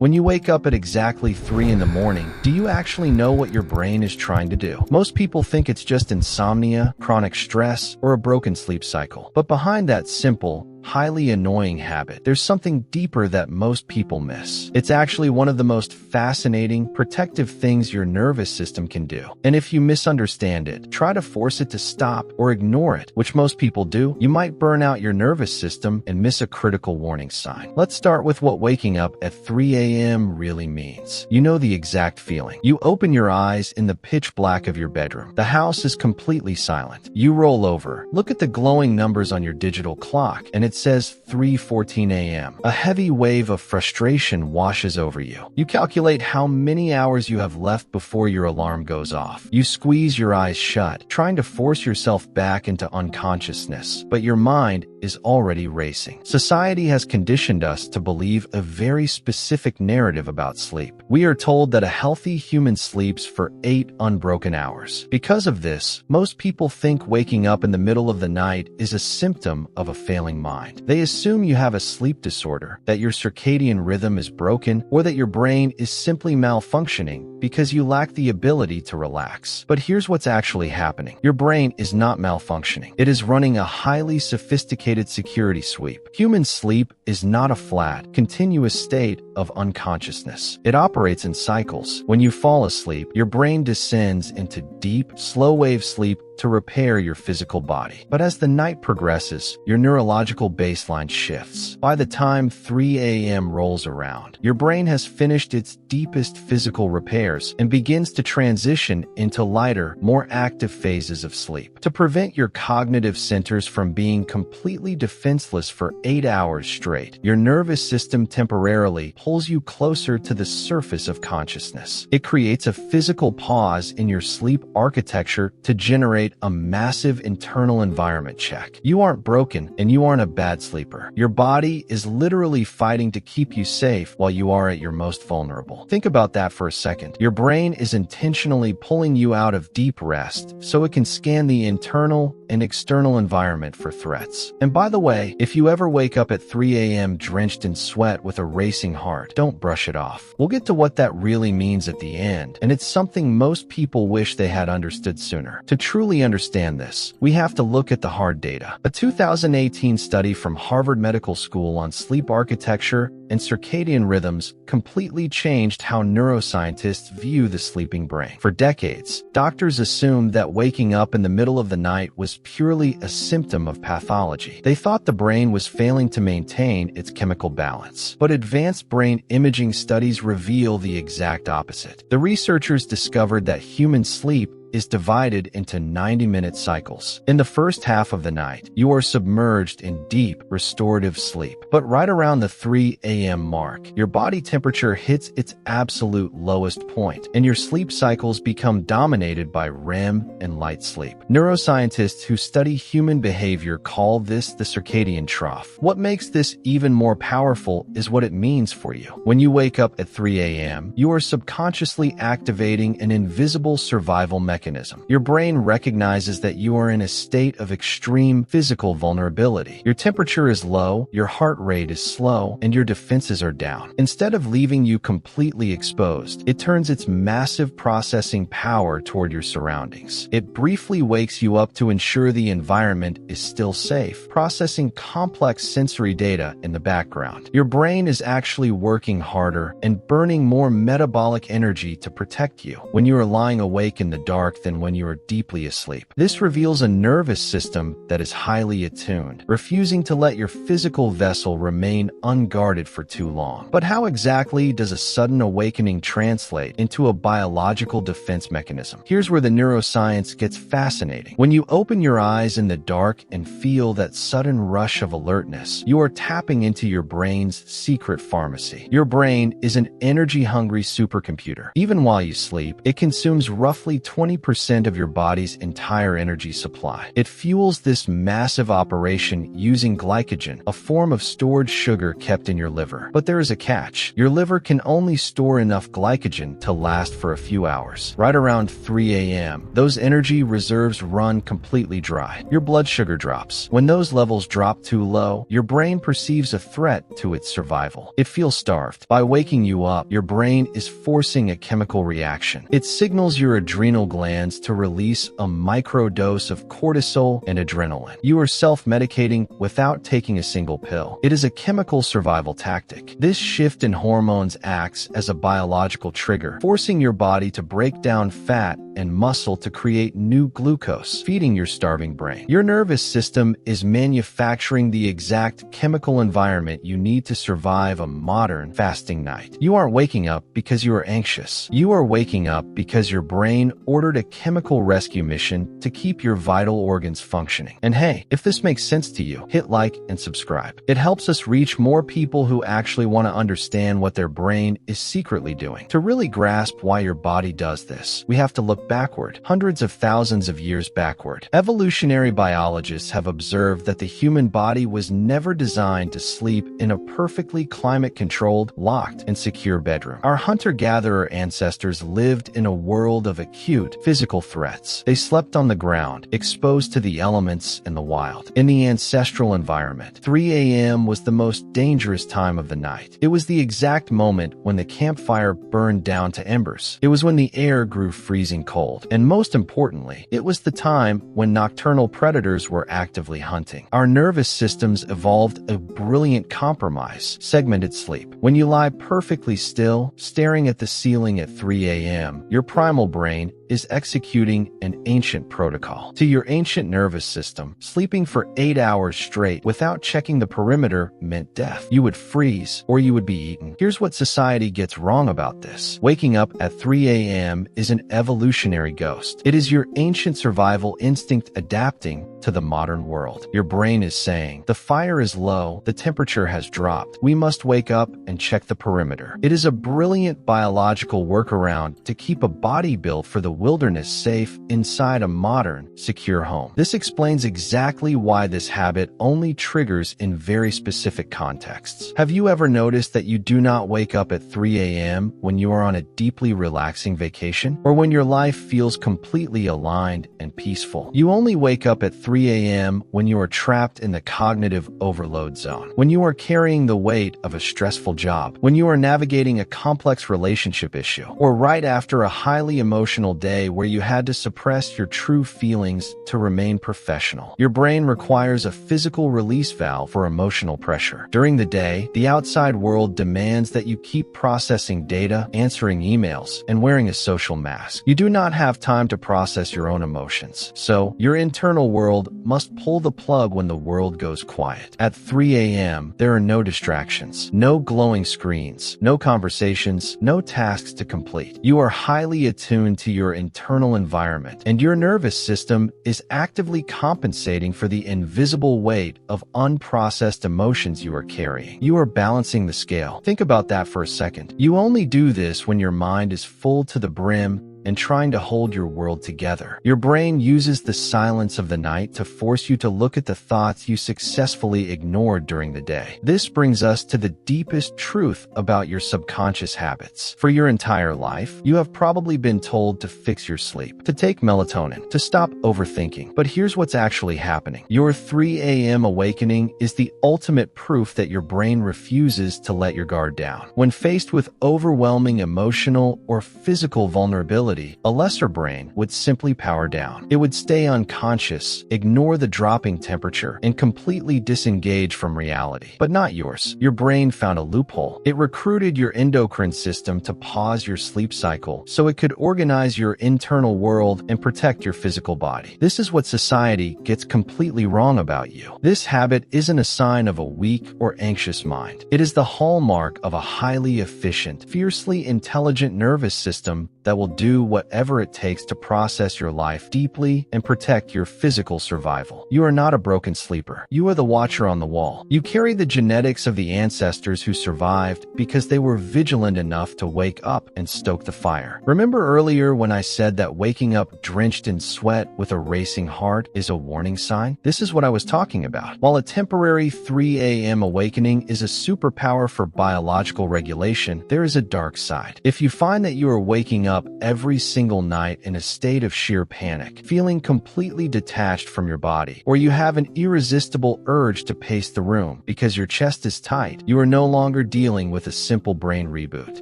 When you wake up at exactly 3 in the morning, do you actually know what your brain is trying to do? Most people think it's just insomnia, chronic stress, or a broken sleep cycle. But behind that simple, highly annoying habit, there's something deeper that most people miss. It's actually one of the most fascinating, protective things your nervous system can do. And if you misunderstand it, try to force it to stop or ignore it, which most people do, you might burn out your nervous system and miss a critical warning sign. Let's start with what waking up at 3 a.m. really means. You know the exact feeling. You open your eyes in the pitch black of your bedroom. The house is completely silent. You roll over, look at the glowing numbers on your digital clock, and it says 3:14 a.m. A heavy wave of frustration washes over you. You calculate how many hours you have left before your alarm goes off. You squeeze your eyes shut, trying to force yourself back into unconsciousness, but your mind is already racing. Society has conditioned us to believe a very specific narrative about sleep. We are told that a healthy human sleeps for 8 unbroken hours. Because of this, most people think waking up in the middle of the night is a symptom of a failing mind. They assume you have a sleep disorder, that your circadian rhythm is broken, or that your brain is simply malfunctioning because you lack the ability to relax. But here's what's actually happening. Your brain is not malfunctioning. It is running a highly sophisticated security sweep. Human sleep is not a flat, continuous state of unconsciousness. It operates in cycles. When you fall asleep, your brain descends into deep, slow-wave sleep to repair your physical body. But as the night progresses, your neurological baseline shifts. By the time 3 a.m. rolls around, your brain has finished its deepest physical repairs and begins to transition into lighter, more active phases of sleep. To prevent your cognitive centers from being completely defenseless for 8 hours straight, your nervous system temporarily pulls you closer to the surface of consciousness. It creates a physical pause in your sleep architecture to generate a massive internal environment check. You aren't broken and you aren't a bad sleeper. Your body is literally fighting to keep you safe while you are at your most vulnerable. Think about that for a second. Your brain is intentionally pulling you out of deep rest so it can scan the internal and external environment for threats. And by the way, if you ever wake up at 3 a.m. drenched in sweat with a racing heart, don't brush it off. We'll get to what that really means at the end, and it's something most people wish they had understood sooner. To truly understand this, we have to look at the hard data. A 2018 study from Harvard Medical School on sleep architecture and circadian rhythms completely changed how neuroscientists view the sleeping brain. For decades, doctors assumed that waking up in the middle of the night was purely a symptom of pathology. They thought the brain was failing to maintain its chemical balance. But advanced brain imaging studies reveal the exact opposite. The researchers discovered that human sleep is divided into 90-minute cycles. In the first half of the night, you are submerged in deep, restorative sleep. But right around the 3 a.m. mark, your body temperature hits its absolute lowest point, and your sleep cycles become dominated by REM and light sleep. Neuroscientists who study human behavior call this the circadian trough. What makes this even more powerful is what it means for you. When you wake up at 3 a.m., you are subconsciously activating an invisible survival mechanism. Your brain recognizes that you are in a state of extreme physical vulnerability. Your temperature is low, your heart rate is slow, and your defenses are down. Instead of leaving you completely exposed, it turns its massive processing power toward your surroundings. It briefly wakes you up to ensure the environment is still safe, processing complex sensory data in the background. Your brain is actually working harder and burning more metabolic energy to protect you when you are lying awake in the dark than when you are deeply asleep. This reveals a nervous system that is highly attuned, refusing to let your physical vessel remain unguarded for too long. But how exactly does a sudden awakening translate into a biological defense mechanism? Here's where the neuroscience gets fascinating. When you open your eyes in the dark and feel that sudden rush of alertness, you are tapping into your brain's secret pharmacy. Your brain is an energy-hungry supercomputer. Even while you sleep, it consumes roughly 20% 90% of your body's entire energy supply. It fuels this massive operation using glycogen, a form of stored sugar kept in your liver. But there is a catch. Your liver can only store enough glycogen to last for a few hours. Right around 3 a.m., those energy reserves run completely dry. Your blood sugar drops. When those levels drop too low, your brain perceives a threat to its survival. It feels starved. By waking you up, your brain is forcing a chemical reaction. It signals your adrenal glands to release a microdose of cortisol and adrenaline. You are self-medicating without taking a single pill. It is a chemical survival tactic. This shift in hormones acts as a biological trigger, forcing your body to break down fat and muscle to create new glucose, feeding your starving brain. Your nervous system is manufacturing the exact chemical environment you need to survive a modern fasting night. You aren't waking up because you are anxious. You are waking up because your brain ordered a chemical rescue mission to keep your vital organs functioning. And hey, if this makes sense to you, hit like and subscribe. It helps us reach more people who actually want to understand what their brain is secretly doing. To really grasp why your body does this, we have to look backward, hundreds of thousands of years backward. Evolutionary biologists have observed that the human body was never designed to sleep in a perfectly climate-controlled, locked, and secure bedroom. Our hunter-gatherer ancestors lived in a world of acute physical threats. They slept on the ground, exposed to the elements and the wild. In the ancestral environment, 3 a.m. was the most dangerous time of the night. It was the exact moment when the campfire burned down to embers. It was when the air grew freezing cold. And most importantly, it was the time when nocturnal predators were actively hunting. Our nervous systems evolved a brilliant compromise: segmented sleep. When you lie perfectly still, staring at the ceiling at 3 a.m., your primal brain is executing an ancient protocol. To your ancient nervous system, sleeping for 8 hours straight without checking the perimeter meant death. You would freeze or you would be eaten. Here's what society gets wrong about this. Waking up at 3 a.m. is an evolutionary ghost. It is your ancient survival instinct adapting to the modern world. Your brain is saying, the fire is low, the temperature has dropped. We must wake up and check the perimeter. It is a brilliant biological workaround to keep a body built for the wilderness safe inside a modern, secure home. This explains exactly why this habit only triggers in very specific contexts. Have you ever noticed that you do not wake up at 3 a.m. when you are on a deeply relaxing vacation? Or when your life feels completely aligned and peaceful? You only wake up at 3 a.m. when you are trapped in the cognitive overload zone, when you are carrying the weight of a stressful job, when you are navigating a complex relationship issue, or right after a highly emotional day where you had to suppress your true feelings to remain professional. Your brain requires a physical release valve for emotional pressure. During the day, the outside world demands that you keep processing data, answering emails, and wearing a social mask. You do not have time to process your own emotions. So, your internal world must pull the plug when the world goes quiet. At 3 a.m., there are no distractions, no glowing screens, no conversations, no tasks to complete. You are highly attuned to your internal environment, and your nervous system is actively compensating for the invisible weight of unprocessed emotions you are carrying. You are balancing the scale. Think about that for a second. You only do this when your mind is full to the brim and trying to hold your world together. Your brain uses the silence of the night to force you to look at the thoughts you successfully ignored during the day. This brings us to the deepest truth about your subconscious habits. For your entire life, you have probably been told to fix your sleep, to take melatonin, to stop overthinking. But here's what's actually happening. Your 3 a.m. awakening is the ultimate proof that your brain refuses to let your guard down. When faced with overwhelming emotional or physical vulnerability, a lesser brain would simply power down. It would stay unconscious, ignore the dropping temperature, and completely disengage from reality. But not yours. Your brain found a loophole. It recruited your endocrine system to pause your sleep cycle so it could organize your internal world and protect your physical body. This is what society gets completely wrong about you. This habit isn't a sign of a weak or anxious mind. It is the hallmark of a highly efficient, fiercely intelligent nervous system that will do do whatever it takes to process your life deeply and protect your physical survival. You are not a broken sleeper. You are the watcher on the wall. You carry the genetics of the ancestors who survived because they were vigilant enough to wake up and stoke the fire. Remember earlier when I said that waking up drenched in sweat with a racing heart is a warning sign? This is what I was talking about. While a temporary 3 a.m. awakening is a superpower for biological regulation, there is a dark side. If you find that you are waking up every single night in a state of sheer panic, feeling completely detached from your body, or you have an irresistible urge to pace the room because your chest is tight, you are no longer dealing with a simple brain reboot.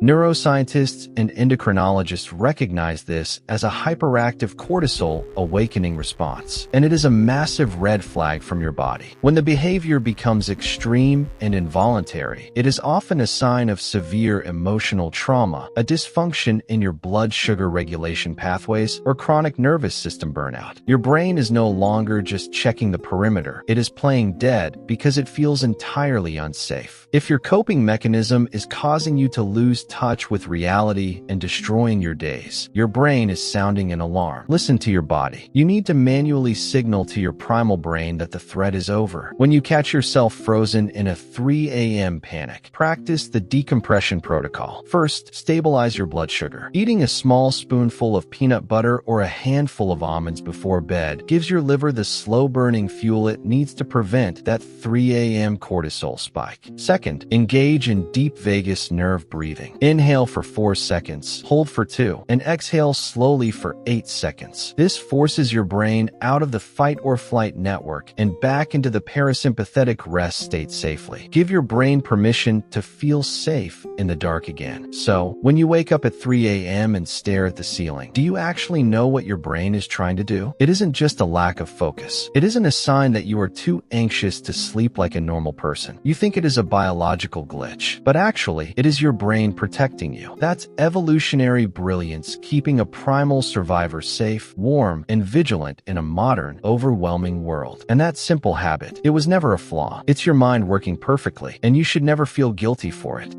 Neuroscientists and endocrinologists recognize this as a hyperactive cortisol awakening response, and it is a massive red flag from your body. When the behavior becomes extreme and involuntary, it is often a sign of severe emotional trauma, a dysfunction in your blood sugar regulation pathways, or chronic nervous system burnout. Your brain is no longer just checking the perimeter. It is playing dead because it feels entirely unsafe. If your coping mechanism is causing you to lose touch with reality and destroying your days, your brain is sounding an alarm. Listen to your body. You need to manually signal to your primal brain that the threat is over. When you catch yourself frozen in a 3 a.m. panic, practice the Decompression Protocol. First, stabilize your blood sugar. Eating a small spoonful of peanut butter or a handful of almonds before bed gives your liver the slow-burning fuel it needs to prevent that 3 a.m. cortisol spike. Second, engage in deep vagus nerve breathing. Inhale for 4 seconds, hold for 2, and exhale slowly for 8 seconds. This forces your brain out of the fight or flight network and back into the parasympathetic rest state safely. Give your brain permission to feel safe in the dark again. So, when you wake up at 3 a.m. and stare at the ceiling, do you actually know what your brain is trying to do? It isn't just a lack of focus. It isn't a sign that you are too anxious to sleep like a normal person. You think it is a biological glitch, but actually, it is your brain protecting you. That's evolutionary brilliance, keeping a primal survivor safe, warm, and vigilant in a modern, overwhelming world. And that simple habit, it was never a flaw. It's your mind working perfectly, and you should never feel guilty for it.